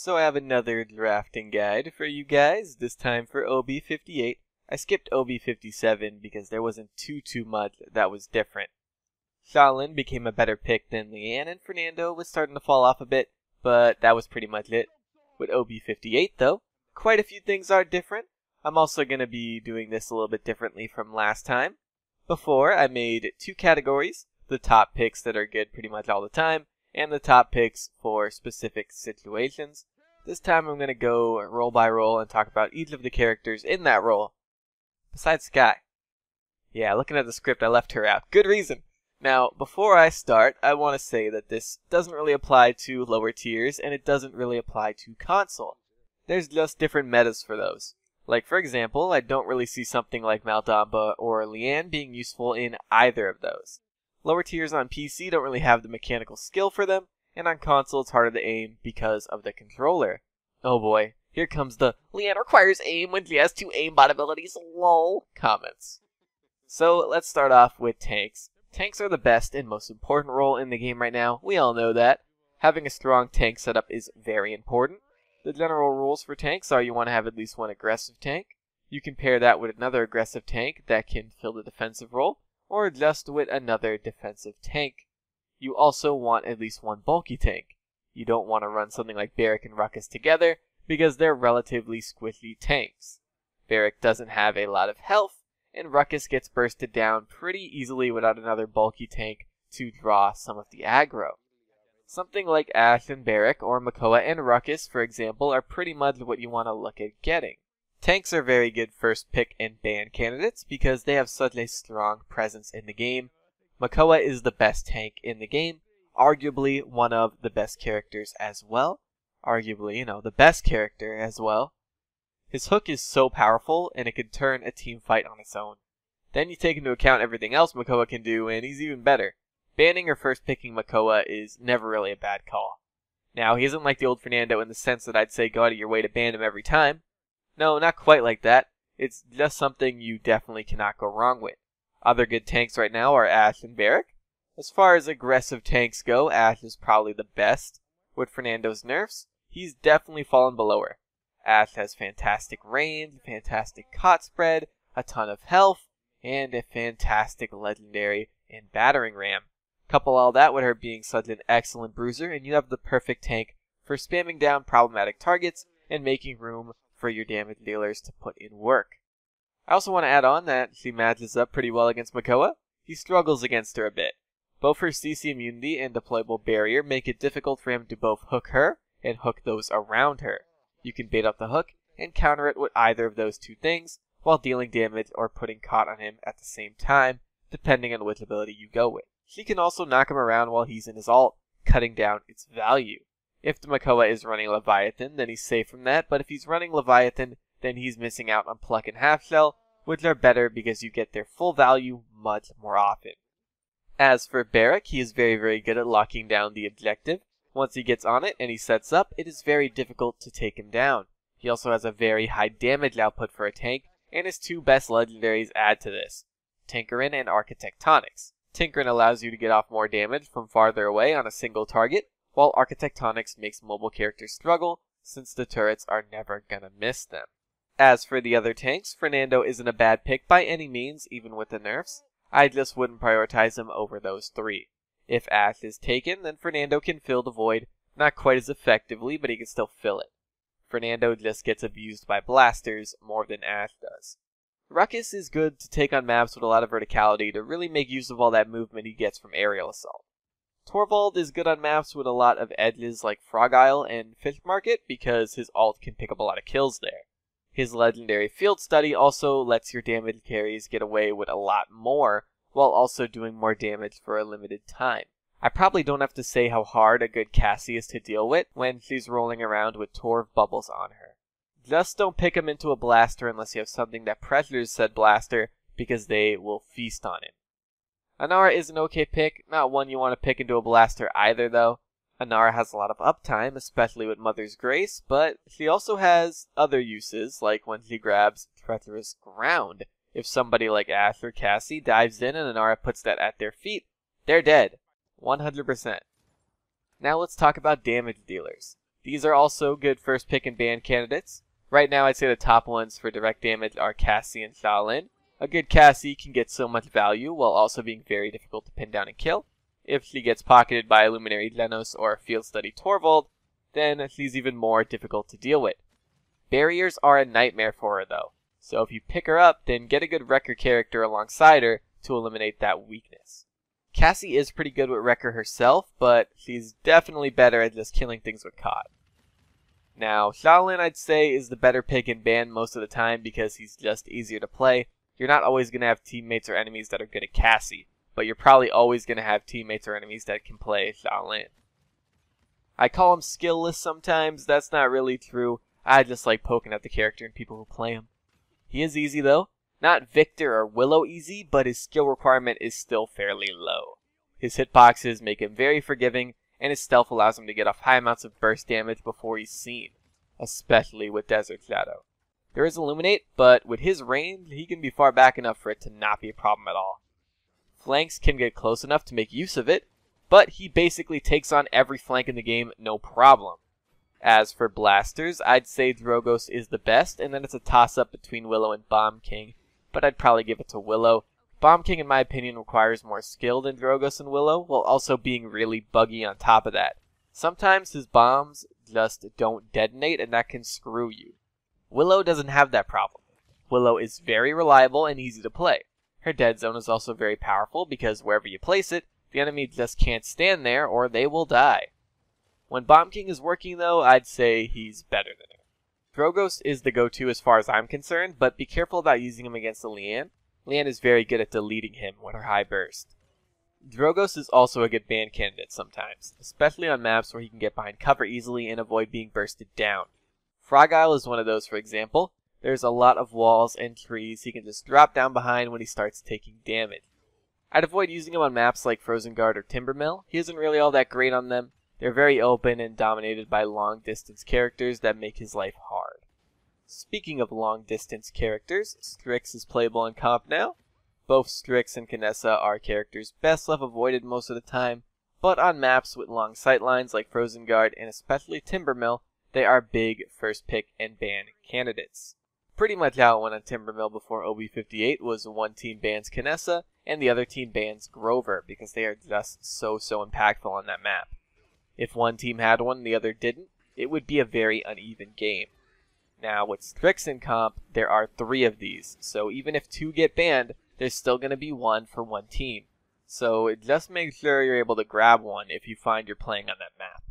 So I have another drafting guide for you guys, this time for OB58. I skipped OB57 because there wasn't too much that was different. Shaolin became a better pick than Leanne, and Fernando was starting to fall off a bit, but that was pretty much it. With OB58 though, quite a few things are different. I'm also going to be doing this a little bit differently from last time. Before, I made two categories, the top picks that are good pretty much all the time, and the top picks for specific situations. This time I'm going to go role by role and talk about each of the characters in that role. Besides Sky. Yeah, looking at the script, I left her out. Good reason. Now, before I start, I want to say that this doesn't really apply to lower tiers, and it doesn't really apply to console. There's just different metas for those. Like, for example, I don't really see something like Maldamba or Leanne being useful in either of those. Lower tiers on PC don't really have the mechanical skill for them, and on console it's harder to aim because of the controller. Oh boy, here comes the Leanne requires aim when she has two aimbot abilities, lol, comments. So let's start off with tanks. Tanks are the best and most important role in the game right now, we all know that. Having a strong tank setup is very important. The general rules for tanks are you want to have at least one aggressive tank. You can pair that with another aggressive tank that can fill the defensive role, or just with another defensive tank. You also want at least one bulky tank. You don't want to run something like Barrack and Ruckus together because they're relatively squishy tanks. Barrack doesn't have a lot of health, and Ruckus gets bursted down pretty easily without another bulky tank to draw some of the aggro. Something like Ash and Barrack, or Makoa and Ruckus, for example, are pretty much what you want to look at getting. Tanks are very good first pick and ban candidates because they have such a strong presence in the game. Makoa is the best tank in the game, arguably one of the best characters as well. Arguably, the best character as well. His hook is so powerful and it can turn a team fight on its own. Then you take into account everything else Makoa can do and he's even better. Banning or first picking Makoa is never really a bad call. Now, he isn't like the old Fernando in the sense that I'd say go out of your way to ban him every time. No, not quite like that. It's just something you definitely cannot go wrong with. Other good tanks right now are Ash and Barrack. As far as aggressive tanks go, Ash is probably the best. With Fernando's nerfs, he's definitely fallen below her. Ash has fantastic range, fantastic cot spread, a ton of health, and a fantastic legendary and battering ram. Couple all that with her being such an excellent bruiser, and you have the perfect tank for spamming down problematic targets and making room for your damage dealers to put in work. I also want to add on that she matches up pretty well against Makoa. He struggles against her a bit. Both her CC immunity and deployable barrier make it difficult for him to both hook her and hook those around her. You can bait up the hook and counter it with either of those two things while dealing damage or putting caught on him at the same time, depending on which ability you go with. She can also knock him around while he's in his ult, cutting down its value. If the Makoa is running Leviathan, then he's safe from that, but if he's running Leviathan, then he's missing out on Pluck and Half Shell, which are better because you get their full value much more often. As for Barrack, he is very good at locking down the objective. Once he gets on it and he sets up, it is very difficult to take him down. He also has a very high damage output for a tank, and his two best legendaries add to this, Tinkerin and Architectonics. Tinkerin allows you to get off more damage from farther away on a single target, while Architectonics makes mobile characters struggle, since the turrets are never gonna miss them. As for the other tanks, Fernando isn't a bad pick by any means, even with the nerfs. I just wouldn't prioritize him over those three. If Ash is taken, then Fernando can fill the void, not quite as effectively, but he can still fill it. Fernando just gets abused by blasters more than Ash does. Ruckus is good to take on maps with a lot of verticality to really make use of all that movement he gets from aerial assault. Torvald is good on maps with a lot of edges like Frog Isle and Fish Market because his ult can pick up a lot of kills there. His legendary Field Study also lets your damage carries get away with a lot more, while also doing more damage for a limited time. I probably don't have to say how hard a good Cassie is to deal with when she's rolling around with Torv bubbles on her. Just don't pick him into a blaster unless you have something that pressures said blaster, because they will feast on him. Anara is an okay pick, not one you want to pick into a blaster either though. Anara has a lot of uptime, especially with Mother's Grace, but she also has other uses, like when she grabs Treacherous Ground. If somebody like Ash or Cassie dives in and Anara puts that at their feet, they're dead. 100%. Now let's talk about damage dealers. These are also good first pick and ban candidates. Right now I'd say the top ones for direct damage are Cassie and Shaolin. A good Cassie can get so much value while also being very difficult to pin down and kill. If she gets pocketed by Luminary Lenos or Field Study Torvald, then she's even more difficult to deal with. Barriers are a nightmare for her though, so if you pick her up, then get a good Wrecker character alongside her to eliminate that weakness. Cassie is pretty good with Wrecker herself, but she's definitely better at just killing things with COD. Now, Shaolin I'd say is the better pick and ban most of the time because he's just easier to play. You're not always going to have teammates or enemies that are good at Cassie, but you're probably always going to have teammates or enemies that can play Shaolin. I call him skillless sometimes. That's not really true. I just like poking at the character and people who play him. He is easy though. Not Victor or Willow easy, but his skill requirement is still fairly low. His hitboxes make him very forgiving, and his stealth allows him to get off high amounts of burst damage before he's seen, especially with Desert Shadow. There is Illuminate, but with his range, he can be far back enough for it to not be a problem at all. Flanks can get close enough to make use of it, but he basically takes on every flank in the game no problem. As for blasters, I'd say Drogos is the best, and then it's a toss-up between Willow and Bomb King, but I'd probably give it to Willow. Bomb King, in my opinion, requires more skill than Drogos and Willow, while also being really buggy on top of that. Sometimes his bombs just don't detonate, and that can screw you. Willow doesn't have that problem. Willow is very reliable and easy to play. Her dead zone is also very powerful because wherever you place it, the enemy just can't stand there or they will die. When Bomb King is working though, I'd say he's better than her. Drogos is the go-to as far as I'm concerned, but be careful about using him against the Leanne. Leanne is very good at deleting him with her high burst. Drogos is also a good ban candidate sometimes, especially on maps where he can get behind cover easily and avoid being bursted down. Frog Isle is one of those, for example. There's a lot of walls and trees he can just drop down behind when he starts taking damage. I'd avoid using him on maps like Frozen Guard or Timbermill. He isn't really all that great on them. They're very open and dominated by long-distance characters that make his life hard. Speaking of long-distance characters, Strix is playable in comp now. Both Strix and Kinessa are characters best left avoided most of the time, but on maps with long sightlines like Frozen Guard and especially Timbermill, they are big first pick and ban candidates. Pretty much how it went on Timbermill before OB58 was one team bans Kinessa and the other team bans Grover because they are just so impactful on that map. If one team had one and the other didn't, it would be a very uneven game. Now with Strix in comp, there are 3 of these, so even if 2 get banned, there's still going to be 1 for one team. So just make sure you're able to grab one if you find you're playing on that map.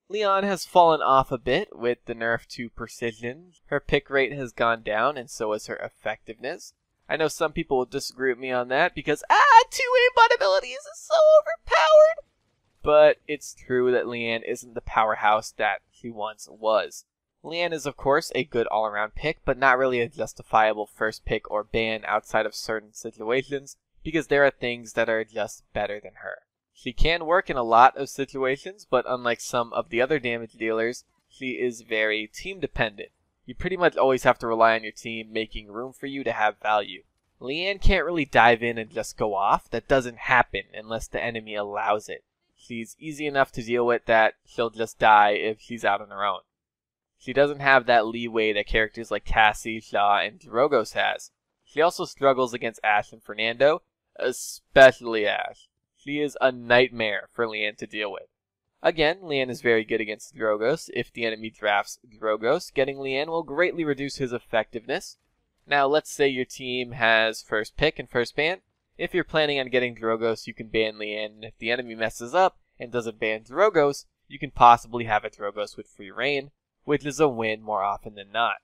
Leon has fallen off a bit with the nerf to precision. Her pick rate has gone down and so has her effectiveness. I know some people will disagree with me on that because 2 aimbot abilities is so overpowered. But it's true that Leanne isn't the powerhouse that she once was. Leanne is of course a good all-around pick, but not really a justifiable first pick or ban outside of certain situations because there are things that are just better than her. She can work in a lot of situations, but unlike some of the other damage dealers, she is very team dependent. You pretty much always have to rely on your team making room for you to have value. Leanne can't really dive in and just go off. That doesn't happen unless the enemy allows it. She's easy enough to deal with that she'll just die if she's out on her own. She doesn't have that leeway that characters like Cassie, Shaw, and Drogos has. She also struggles against Ashe and Fernando, especially Ashe. She is a nightmare for Leanne to deal with. Again, Leanne is very good against Drogos. If the enemy drafts Drogos, getting Leanne will greatly reduce his effectiveness. Now, let's say your team has first pick and first ban. If you're planning on getting Drogos, you can ban Leanne, and if the enemy messes up and doesn't ban Drogos, you can possibly have a Drogos with free reign, which is a win more often than not.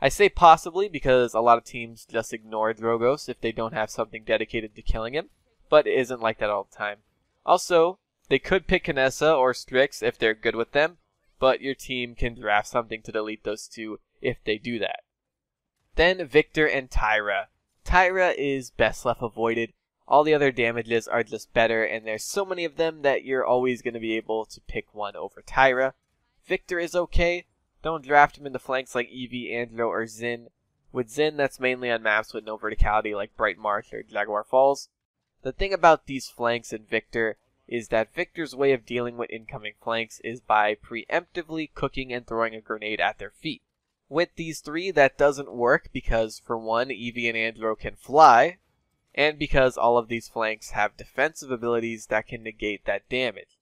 I say possibly because a lot of teams just ignore Drogos if they don't have something dedicated to killing him, but it isn't like that all the time. Also, they could pick Kinessa or Strix if they're good with them, but your team can draft something to delete those 2 if they do that. Then Victor and Tyra. Tyra is best left avoided. All the other damages are just better, and there's so many of them that you're always going to be able to pick one over Tyra. Victor is okay. Don't draft him in the flanks like Eevee, Andro, or Xin. With Xin, that's mainly on maps with no verticality like Bright Marsh or Jaguar Falls. The thing about these flanks in Victor is that Victor's way of dealing with incoming flanks is by preemptively cooking and throwing a grenade at their feet. With these three, that doesn't work because, for one, Eevee and Andro can fly, and because all of these flanks have defensive abilities that can negate that damage.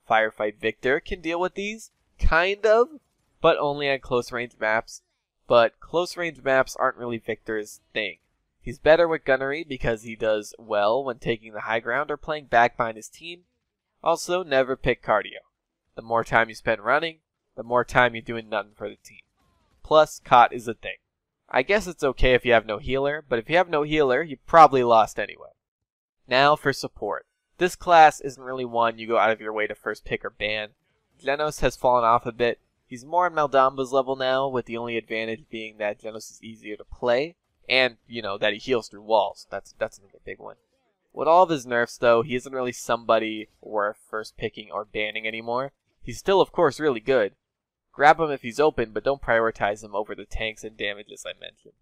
Firefight Victor can deal with these, kind of, but only on close-range maps, but close-range maps aren't really Victor's thing. He's better with gunnery because he does well when taking the high ground or playing back behind his team. Also, never pick cardio. The more time you spend running, the more time you're doing nothing for the team. Plus, caught is a thing. I guess it's okay if you have no healer, but if you have no healer, you probably lost anyway. Now for support. This class isn't really one you go out of your way to first pick or ban. Genos has fallen off a bit. He's more on Maldamba's level now, with the only advantage being that Genos is easier to play, and, that he heals through walls. That's another big one. With all of his nerfs, though, he isn't really somebody worth first picking or banning anymore. He's still, of course, really good. Grab him if he's open, but don't prioritize him over the tanks and damages I mentioned.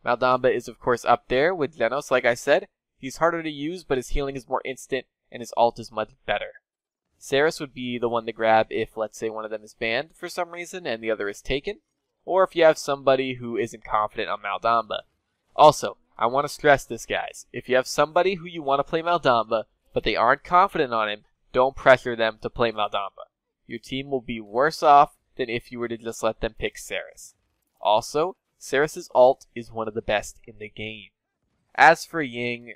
Maldamba is, of course, up there with Genos, like I said. He's harder to use, but his healing is more instant, and his ult is much better. Saris would be the one to grab if, let's say, one of them is banned for some reason and the other is taken, or if you have somebody who isn't confident on Maldamba. Also, I want to stress this, guys. If you have somebody who you want to play Maldamba, but they aren't confident on him, don't pressure them to play Maldamba. Your team will be worse off than if you were to just let them pick Saris. Also, Saris' ult is one of the best in the game. As for Ying,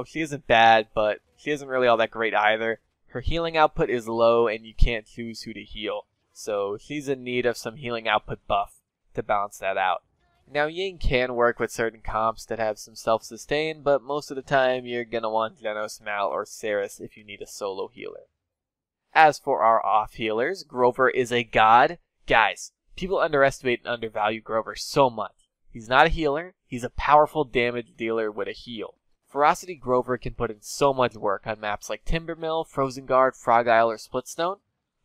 she isn't bad, but she isn't really all that great either. Her healing output is low and you can't choose who to heal, so she's in need of some healing output buff to balance that out. Now, Ying can work with certain comps that have some self-sustain, but most of the time you're gonna want Genos, Mal, or Saris if you need a solo healer. As for our off healers, Grover is a god. Guys, people underestimate and undervalue Grover so much. He's not a healer, he's a powerful damage dealer with a heal. Ferocity Grover can put in so much work on maps like Timbermill, Frozen Guard, Frog Isle, or Splitstone.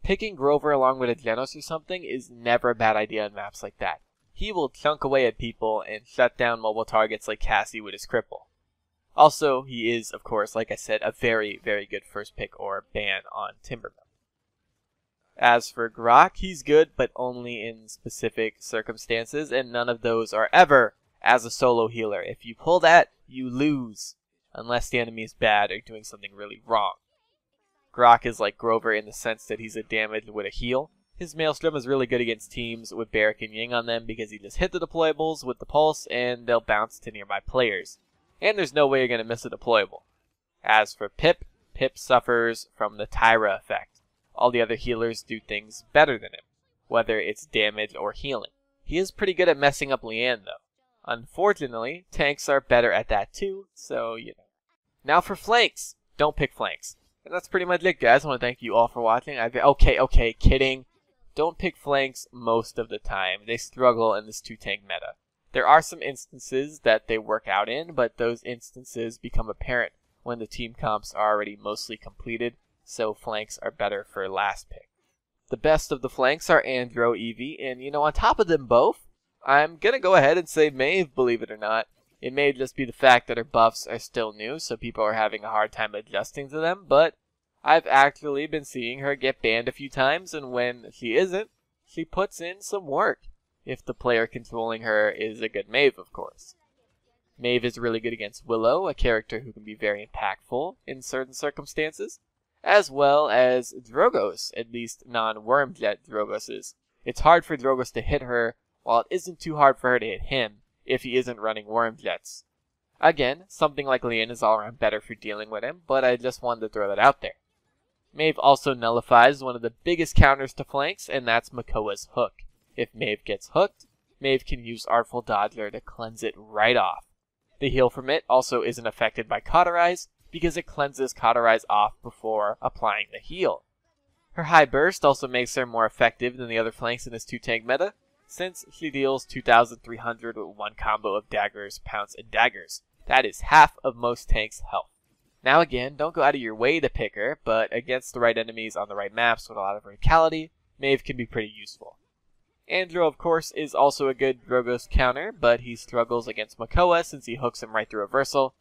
Picking Grover along with a Genos or something is never a bad idea on maps like that. He will chunk away at people and shut down mobile targets like Cassie with his cripple. Also, he is, of course, like I said, a very, very good first pick or ban on Timbermill. As for Grok, he's good, but only in specific circumstances, and none of those are ever as a solo healer. If you pull that, you lose, unless the enemy is bad or doing something really wrong. Grok is like Grover in the sense that he's a damage with a heal. His Maelstrom is really good against teams with Barrack and Ying on them because he just hit the deployables with the pulse and they'll bounce to nearby players. And there's no way you're going to miss a deployable. As for Pip, Pip suffers from the Tyra effect. All the other healers do things better than him, whether it's damage or healing. He is pretty good at messing up Leanne, though. Unfortunately, tanks are better at that too, so, Now for flanks! Don't pick flanks. And that's pretty much it, guys. I want to thank you all for watching. Okay, kidding. Don't pick flanks most of the time. They struggle in this two-tank meta. There are some instances that they work out in, but those instances become apparent when the team comps are already mostly completed, so flanks are better for last pick. The best of the flanks are Andro, Eevee, and on top of them both, I'm going to go ahead and say Maeve, believe it or not. It may just be the fact that her buffs are still new, so people are having a hard time adjusting to them, but I've actually been seeing her get banned a few times, and when she isn't, she puts in some work. If the player controlling her is a good Maeve, of course. Maeve is really good against Willow, a character who can be very impactful in certain circumstances, as well as Drogos, at least non-Wormjet Drogoses. It's hard for Drogos to hit her, while it isn't too hard for her to hit him if he isn't running Wormjets. Again, something like Leanne is all around better for dealing with him, but I just wanted to throw that out there. Maeve also nullifies one of the biggest counters to flanks, and that's Makoa's hook. If Maeve gets hooked, Maeve can use Artful Dodger to cleanse it right off. The heal from it also isn't affected by Cauterize, because it cleanses Cauterize off before applying the heal. Her high burst also makes her more effective than the other flanks in this two-tank meta, since she deals 2,300 with one combo of daggers, pounce, and daggers. That is half of most tanks' health. Now again, don't go out of your way to pick her, but against the right enemies on the right maps with a lot of verticality, Maeve can be pretty useful. Andro, of course, is also a good Drogos counter, but he struggles against Makoa since he hooks him right through reversal.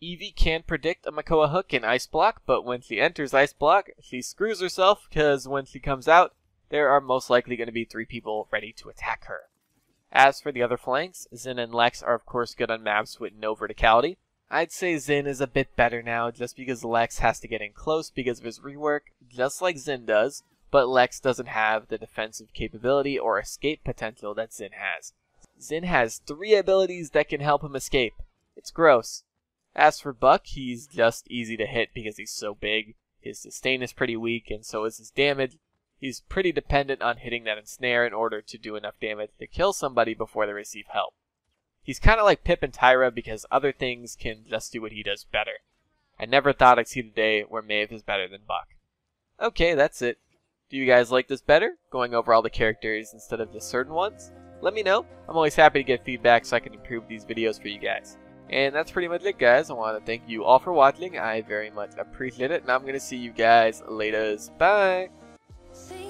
Eevee can predict a Makoa hook in Ice Block, but when she enters Ice Block, she screws herself because when she comes out, there are most likely going to be 3 people ready to attack her. As for the other flanks, Xin and Lex are of course good on maps with no verticality. I'd say Xin is a bit better now just because Lex has to get in close because of his rework, just like Xin does, but Lex doesn't have the defensive capability or escape potential that Xin has. Xin has 3 abilities that can help him escape. It's gross. As for Buck, he's just easy to hit because he's so big. His sustain is pretty weak and so is his damage. He's pretty dependent on hitting that ensnare in order to do enough damage to kill somebody before they receive help. He's kind of like Pip and Tyra because other things can just do what he does better. I never thought I'd see the day where Maeve is better than Buck. Okay, that's it. Do you guys like this better, going over all the characters instead of just certain ones? Let me know. I'm always happy to get feedback so I can improve these videos for you guys. And that's pretty much it, guys. I want to thank you all for watching. I very much appreciate it. And I'm going to see you guys later. Bye! See